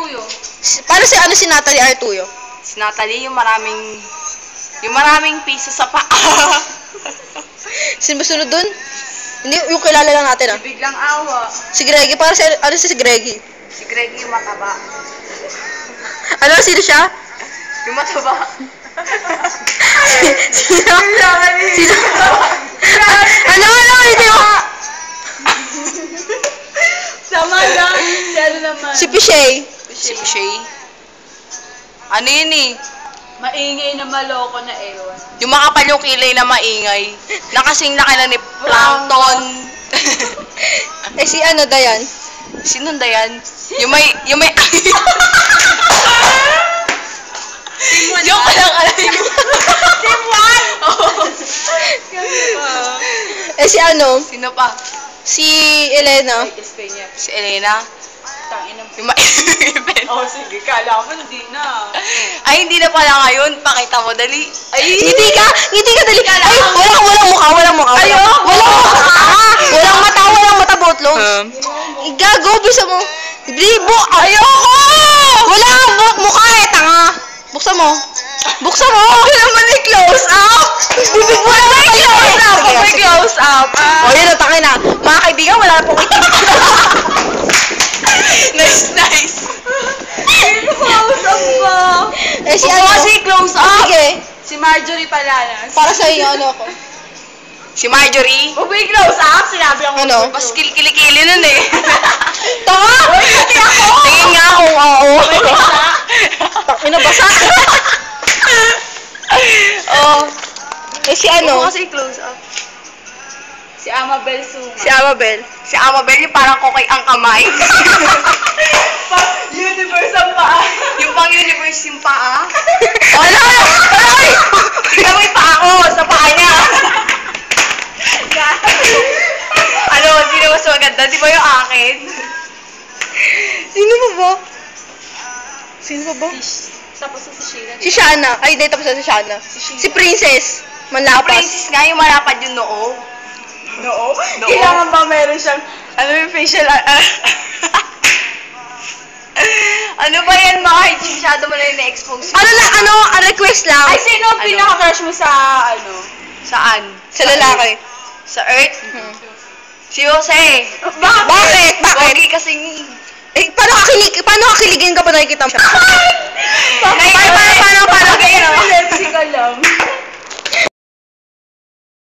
Artuyo. Paano si ano si Natalie Artuyo? Si Natalie, yung maraming piso sa paa. Sino ba sunod dun? Hindi, yung kilala lang natin ah. Biglang awa. Si Greggy, para si Greggy? Si Greg yung mataba. Ano, sino siya? Yung mataba. Sino? Ano, hindi mo? Sama lang. Si ano naman? Si Pichay. Si Shay. Ano yun eh? Maingay na maloko na ewan. Yung makapal yung kilay na maingay. Nakasing laki na ni Plankton. Eh si ano, Dayan? Sinong Dayan? Yung may... Yung ka lang alam yung... Team 1! Eh si ano? Sino pa? Si Elena. Espanya. Si Elena? Tangin ng... Yung ma-event. Oh, sige. Kala mo, hindi na. Ay, hindi na pala ngayon. Pakita mo, dali. Ay! Ngiti ka dali. Ay, walang mukha. Ayo! Walang mata, botlong. Gago, bisa mo. Libo, ayoko! Wala kang mukha eh, tanga. Buksan mo. Wala naman may close up. Wala may close up. May close up. O, yun ang tangin na. Mga kaibigan, wala na pong itim. Nice. Close up ba? Eh, si Oo, ano? kasi close up. Sige. Si Marjorie Palanas. Para sa iyo, ano ako? Si Marjorie. Huwag may close up. Sinabi ako. Ano? Mas kilikili nun eh. Tanga! Tingin nga kung oo. Inabasa. Oh. Eh, si ano? Oo, kasi close up. Si Amabel Suma. Si Amabel. Si Amabel yung parang kokay ang kamay. Universe ang paa. Yung pang universe yung paa. Ano? Ay! Tingnan mo yung paa ko sa paa niya. Ano? Sino mas maganda? Di ba yung akin? Sino ba? Tapos si Sheila. Si Shana. Ay, hindi, tapos na si Shana. Si Princess. Manlapas. Princess nga yung malapad yung noo. Noo? Noo. Kailangan ba meron siyang, Ano yung facial... ano ba yan, mga hindi masyado mo na yung na-expose. Ang request lang. Ay, sino ang Ano? pinaka-crush mo sa, ano? Saan? Sa lalaki. Sa Earth? Si Jose. Bakit? Pogi kasing... Eh, paano kakiligin ka pa nakikita mo siya? Paano? Paano? Epilepsy ka lang.